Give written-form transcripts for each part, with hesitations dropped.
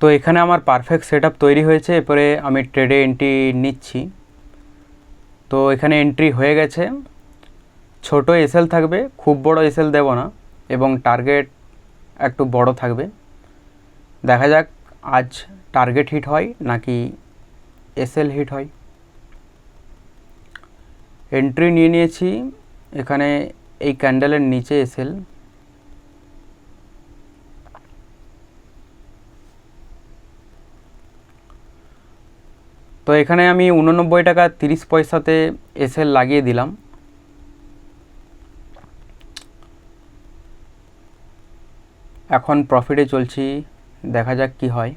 তো এখানে আমার পারফেক্ট সেটআপ তৈরি হয়েছে, এরপরে আমি ট্রেডে এন্ট্রি নিচ্ছি। তো এখানে এন্ট্রি হয়ে গেছে। ছোট এসএল থাকবে, খুব বড় এসএল দেব না, এবং টার্গেট একটু বড় থাকবে। দেখা যাক আজ টার্গেট হিট হয় নাকি এসএল হিট হয়। এন্ট্রি নিয়ে নিয়েছি। এখানে এই ক্যান্ডেলের নিচে এসএল, তো এখানে আমি 89 টাকা 30 পয়সাতে এসএল লাগিয়ে দিলাম। এখন প্রফিটে চলছি, দেখা যাক কি হয়।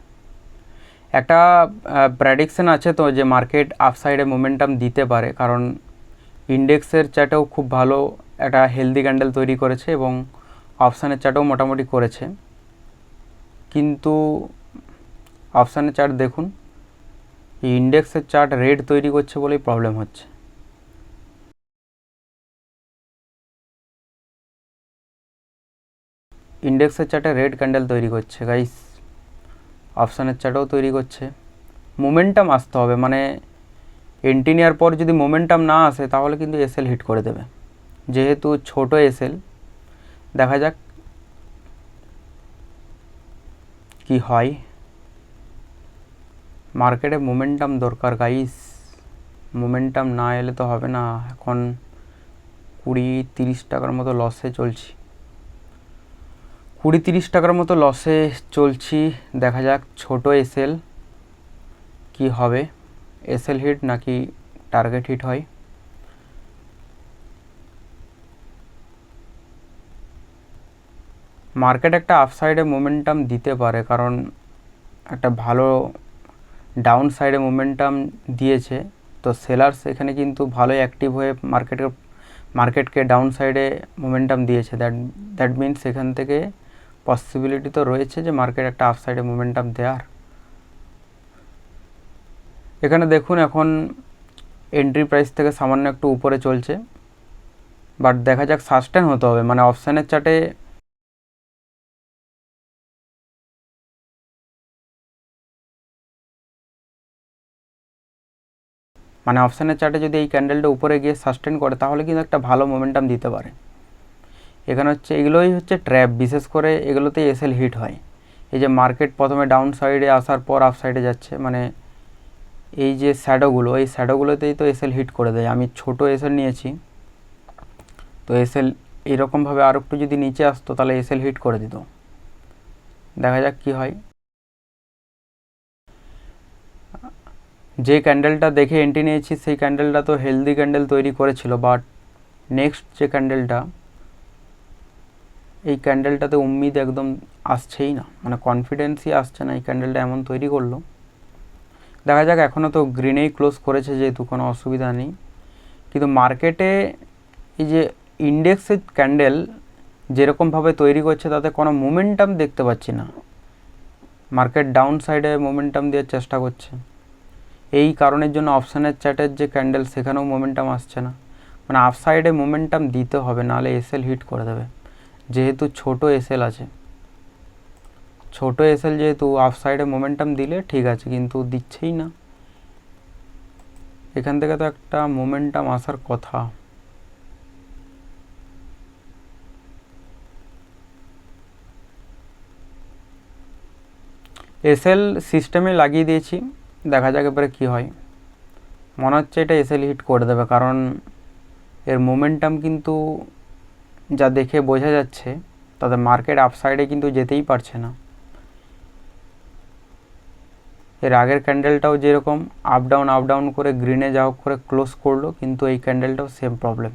একটা প্রেডিকশন আছে তো যে মার্কেট আপসাইডে মোমেন্টাম দিতে পারে, কারণ ইন্ডেক্সের চার্টেও খুব ভালো একটা হেলদি ক্যান্ডেল তৈরি করেছে এবং অপশানের চার্টেও মোটামুটি করেছে। কিন্তু অপশানের চার্ট দেখুন, এই ইন্ডেক্সের চার্ট রেড তৈরি করছে বলেই প্রবলেম হচ্ছে। ইন্ডেক্সের চার্টে রেড ক্যান্ডেল তৈরি করছে গাইস, অপশানের চার্টেও তৈরি করছে। মোমেন্টাম আসতে হবে, মানে এন্ট্রি নেওয়ার পর যদি মোমেন্টাম না আসে তাহলে কিন্তু এসএল হিট করে দেবে। যেহেতু ছোট এসএল, দেখা যাক কি হয়। মার্কেটে মোমেন্টাম দরকার গাইস, মোমেন্টাম না এলে তো হবে না। এখন 20-30 টাকার মতো লসে চলছি, 20-30 টাকার মতো লসে চলছি। দেখা যাক ছোট এসএল কি হবে, এসএল হিট নাকি টার্গেট হিট হয়। মার্কেট একটা আপসাইডে মোমেন্টাম দিতে পারে, কারণ একটা ভালো ডাউন সাইডে মোমেন্টাম দিয়েছে। তো সেলার্স এখানে কিন্তু ভালোই অ্যাক্টিভ হয়ে মার্কেটকে ডাউন সাইডে মোমেন্টাম দিয়েছে। দ্যাট মিনস এখান থেকে পসিবিলিটি তো রয়েছে যে মার্কেট একটা আপসাইডে মোমেন্টাম দেওয়ার। এখানে দেখুন এখন এন্ট্রি প্রাইস থেকে সামান্য একটু উপরে চলছে, বাট দেখা যাক সাস্টেন হতে হবে। মানে অপশানের চার্টে যদি এই ক্যান্ডেলটা উপরে গিয়ে সাস্টেন করে তাহলে কিন্তু একটা ভালো মোমেন্টাম দিতে পারে। এখানে হচ্ছে এগুলোই হচ্ছে ট্র্যাপ, বিশেষ করে এগুলোতেই এসএল হিট হয়। এই যে মার্কেট প্রথমে ডাউন সাইডে আসার পর আপ সাইডে যাচ্ছে, মানে এই যে শ্যাডোগুলো, এই শ্যাডোগুলোতেই তো এসএল হিট করে দেয়। আমি ছোট এসএল নিয়েছি, তো এসএল এইরকমভাবে আর একটু যদি নিচে আসতো তাহলে এসএল হিট করে দিত। দেখা যাক কি হয়। যে ক্যান্ডেলটা দেখে এন্ট্রি নিয়েছি সেই ক্যান্ডেলটা তো হেলদি ক্যান্ডেল তৈরি করেছিল, বাট নেক্সট যে ক্যান্ডেলটা, এই ক্যান্ডেলটাতে উম্মিদ একদম আসছেই না, মানে কনফিডেন্সই আসছে না। এই ক্যান্ডেলটা এমন তৈরি করলো, দেখা যাক। এখনও তো গ্রিনেই ক্লোজ করেছে, যেহেতু কোনো অসুবিধা নেই। কিন্তু মার্কেটে এই যে ইন্ডেক্সের ক্যান্ডেল যেরকমভাবে তৈরি করছে তাতে কোনো মোমেন্টাম দেখতে পাচ্ছি না। মার্কেট ডাউন সাইডে মোমেন্টাম দেওয়ার চেষ্টা করছে। এই কারণের জন্য অপশানের চার্টের যে ক্যান্ডেল সেখানেও মোমেন্টাম আসছে না। মানে আপ সাইডে মোমেন্টাম দিতে হবে, নাহলে এসএল হিট করে দেবে। যেহেতু ছোট এসএল আছে, ছোট এসএল যেহেতু আপ সাইডে মোমেন্টাম দিলে ঠিক আছে, কিন্তু দিচ্ছেই না। এখান থেকে তো একটা মোমেন্টাম আসার কথা। এসএল সিস্টেমে লাগিয়ে দিয়েছি, দেখা যাক এবারে কী হয়। মনে হচ্ছে এটা এসএল হিট করে দেবে, কারণ এর মোমেন্টাম কিন্তু যা দেখে বোঝা যাচ্ছে তাতে মার্কেট আপসাইডে কিন্তু যেতেই পারছে না। এর আগের ক্যান্ডেলটাও যেরকম আপ ডাউন করে গ্রিনে যা হোক করে ক্লোজ করলো, কিন্তু এই ক্যান্ডেলটাও সেম প্রবলেম।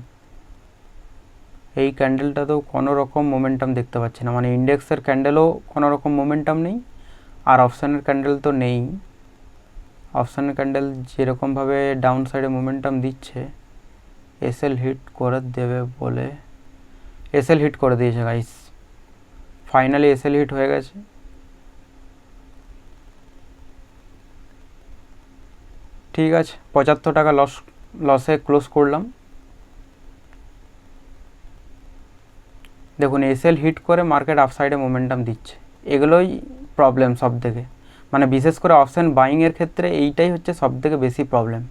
এই ক্যান্ডেলটাতেও কোনো রকম মোমেন্টাম দেখতে পাচ্ছি না, মানে ইন্ডেক্সের ক্যান্ডেলও কোনো রকম মোমেন্টাম নেই, আর অপশানের ক্যান্ডেল তো নেই। অপশানের ক্যান্ডেল যেরকমভাবে ডাউন সাইডে মোমেন্টাম দিচ্ছে, এসএল হিট করে দেবে বলে এসএল হিট করে দিয়েছে গাইস। ফাইনালি এসএল হিট হয়ে গেছে। ঠিক আছে, 75 টাকা লসে ক্লোজ করলাম। দেখুন এসএল হিট করে মার্কেট আপসাইডে মোমেন্টাম দিচ্ছে, এগুলোই প্রবলেম সব থেকে। মানে বিশেষ করে অপশান বাইংয়ের ক্ষেত্রে এইটাই হচ্ছে সবথেকে বেশি প্রবলেম,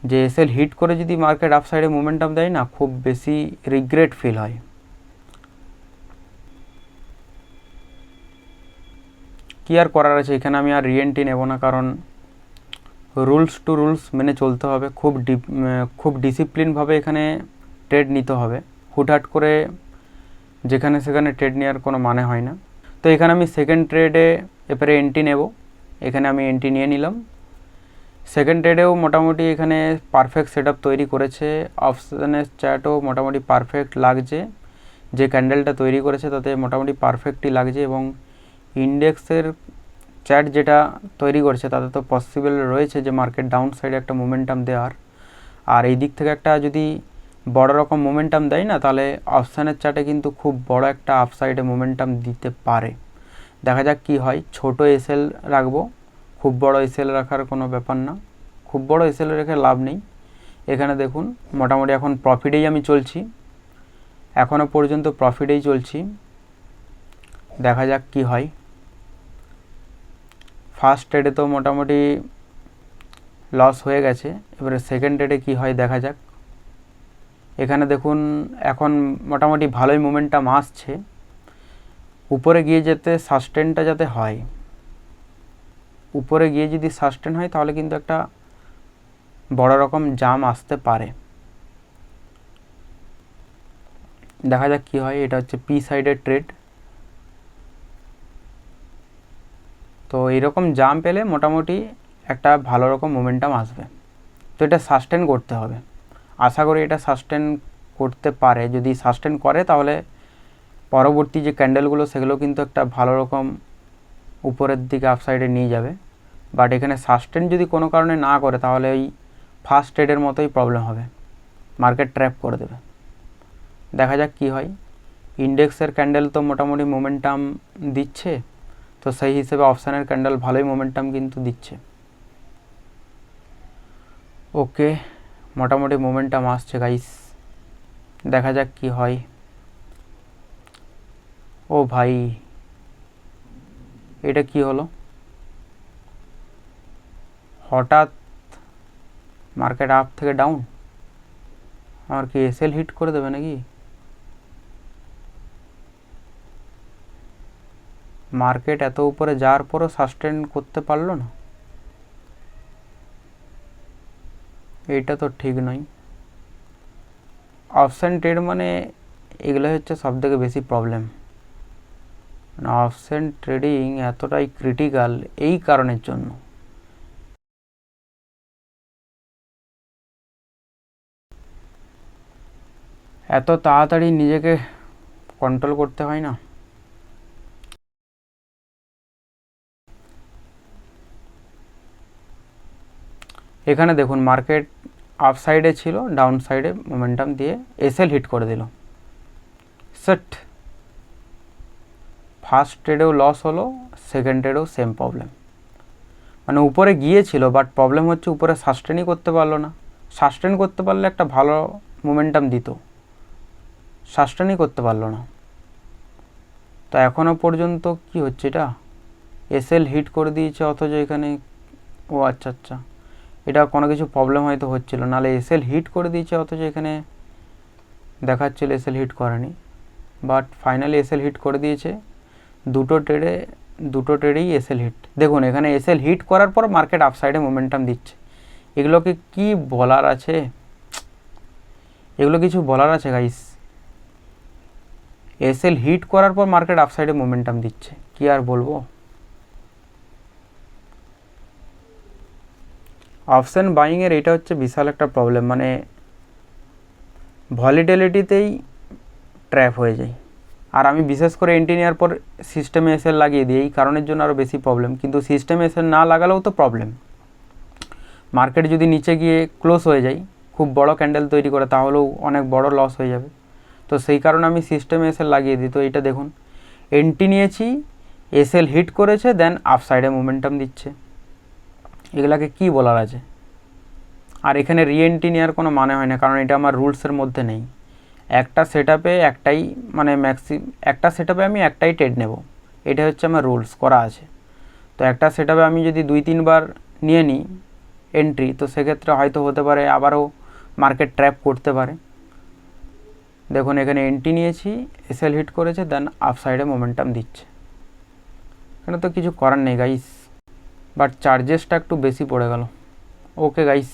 যে এসএল হিট করে যদি মার্কেট আপ সাইডে মোমেন্টাম দেয় না, খুব বেশি রিগ্রেট ফিল হয়। কি আর করার আছে, এখানে আমি আর রিএন্ট্রি নেব না, কারণ রুলস টু রুলস মেনে চলতে হবে, খুব ডিসিপ্লিনভাবে এখানে ট্রেড নিতে হবে। হুটহাট করে যেখানে সেখানে ট্রেড নেওয়ার কোনো মানে হয় না। তো এখানে আমি সেকেন্ড ট্রেডে এবারে এন্ট্রি নেব, এখানে আমি এন্ট্রি নিয়ে নিলাম। সেকেন্ড ট্রেডেও মোটামুটি এখানে পারফেক্ট সেটআপ তৈরি করেছে, অপশানের চার্টও মোটামুটি পারফেক্ট লাগছে, যে ক্যান্ডেলটা তৈরি করেছে তাতে মোটামুটি পারফেক্টই লাগছে, এবং ইন্ডেক্সের চার্ট যেটা তৈরি করছে তাতে তো পসিবল রয়েছে যে মার্কেট ডাউন সাইডে একটা মোমেন্টাম দেওয়ার, আর এই দিক থেকে একটা যদি বড় রকম মোমেন্টাম দেয় না, তাহলে অপশানের চার্টে কিন্তু খুব বড় একটা আপসাইডে মোমেন্টাম দিতে পারে। দেখা যাক কি হয়। ছোট এসএল রাখবো, খুব বড় এসএল রাখার কোনো ব্যাপার না, খুব বড় এসএল রেখে লাভ নেই। এখানে দেখুন মোটামুটি এখন প্রফিটেই আমি চলছি, এখনও পর্যন্ত প্রফিটেই চলছি, দেখা যাক কি হয়। ফার্স্ট ট্রেডে তো মোটামুটি লস হয়ে গেছে, এবারে সেকেন্ড ট্রেডে কি হয় দেখা যাক। এখানে দেখুন এখন মোটামুটি ভালোই মোমেন্টাম আসছে, উপরে গিয়ে যেতে সাস্টেনটা যাতে হয়, উপরে গিয়ে যদি সাস্টেন হয় তাহলে কিন্তু একটা বড় রকম জাম আসতে পারে। দেখা যাক কি হয়। এটা হচ্ছে পি সাইডের ট্রেড, তো এইরকম জাম পেলে মোটামুটি একটা ভালো রকম মোমেন্টাম আসবে। তো এটা সাস্টেন করতে হবে, আশা করি এটা সাস্টেন করতে পারে। যদি সাস্টেন করে তাহলে পরবর্তী যে ক্যান্ডেলগুলো সেগুলো কিন্তু একটা ভালো রকম উপরের দিকে আপসাইডে নিয়ে যাবে। বাট এখানে সাস্টেন যদি কোনো কারণে না করে তাহলে ওই ফার্স্ট ট্রেডের মতোই প্রবলেম হবে, মার্কেট ট্র্যাপ করে দেবে। দেখা যাক কি হয়। ইন্ডেক্সের ক্যান্ডেল তো মোটামুটি মোমেন্টাম দিচ্ছে, তো সেই হিসেবে অপশানের ক্যান্ডেল ভালোই মোমেন্টাম কিন্তু দিচ্ছে। ওকে, মোটামুটি মোমেন্টাম আসছে গাইস, দেখা যাক কি হয়। ও ভাই, এটা কি হলো, হঠাৎ মার্কেট আপ থেকে ডাউন, আমার কি এসএল হিট করে দেবে নাকি? মার্কেট এত উপরে যাওয়ার পরও সাস্টেন করতে পারলো না, এইটা তো ঠিক নয়। অপশান ট্রেড মানে এগুলো হচ্ছে সবথেকে বেশি প্রবলেম, মানে অপশান ট্রেডিং এতটাই ক্রিটিক্যাল এই কারণের জন্য। এত তাড়াতাড়ি নিজেকে কন্ট্রোল করতে হয় না। এখানে দেখুন মার্কেট আপ সাইডে ছিল, ডাউন সাইডে মোমেন্টাম দিয়ে এসএল হিট করে দিল। সেট ফার্স্ট ট্রেডেও লস হলো, সেকেন্ড ট্রেডেও সেম প্রবলেম, মানে উপরে গিয়েছিল বাট প্রবলেম হচ্ছে উপরে সাস্টেনই করতে পারলো না। সাস্টেন করতে পারলে একটা ভালো মোমেন্টাম দিত, সাস্টেনই করতে পারলো না। তো এখনও পর্যন্ত কি হচ্ছে, এটা এসএল হিট করে দিয়েছে অথচ এখানে, ও আচ্ছা আচ্ছা, এটা কোনো কিছু প্রবলেম হয়তো হচ্ছিল, নাহলে এসএল হিট করে দিয়েছে অথচ এখানে দেখাচ্ছিল এসএল হিট করেনি, বাট ফাইনালি এসএল হিট করে দিয়েছে। দুটো ট্রেডেই এসএল হিট। দেখুন এখানে এসএল হিট করার পর মার্কেট আপসাইডে মোমেন্টাম দিচ্ছে, এগুলোকে কি বলার আছে, এগুলো কিছু বলার আছে গাইস? এসএল হিট করার পর মার্কেট আপসাইডে মোমেন্টাম দিচ্ছে, কি আর বলবো। অপশান বাইংয়ের এটা হচ্ছে বিশাল একটা প্রবলেম, মানে ভলিটিলিটিতেই ট্র্যাপ হয়ে যায়। আর আমি বিশেষ করে এন্ট্রি নেওয়ার পর সিস্টেমে এসএল লাগিয়ে দিই, এই কারণের জন্য আরও বেশি প্রবলেম। কিন্তু সিস্টেমে এসএল না লাগালেও তো প্রবলেম, মার্কেট যদি নিচে গিয়ে ক্লোজ হয়ে যায়, খুব বড় ক্যান্ডেল তৈরি করে, তাহলেও অনেক বড় লস হয়ে যাবে। তো সেই কারণে আমি সিস্টেমে এসএল লাগিয়ে দিই। তো এইটা দেখুন এন্ট্রি নিয়েছি, এসএল হিট করেছে, দেন আপ সাইডে মোমেন্টাম দিচ্ছে, এগুলাকে কি বলার আছে? আর এখানে রিএন্ট্রি নেওয়ার কোনো মানে হয় না, কারণ এটা আমার রুলসের মধ্যে নেই। একটা সেটআপে একটাই, মানে একটা সেটআপে আমি একটাই ট্রেড নেব, এটা হচ্ছে আমার রুলস করা আছে। তো একটা সেটআপে আমি যদি 2-3 বার নিয়ে নিই এন্ট্রি, তো সেক্ষেত্রে হয়তো হতে পারে আবারও মার্কেট ট্র্যাপ করতে পারে। দেখুন এখানে এন্ট্রি নিয়েছি, এসএল হিট করেছে, দেন আপসাইডে মোমেন্টাম দিচ্ছে। এখানে তো কিছু করার নেই গাইস, বাট চার্জেসটা একটু বেশি পড়ে গেল। Okay guys,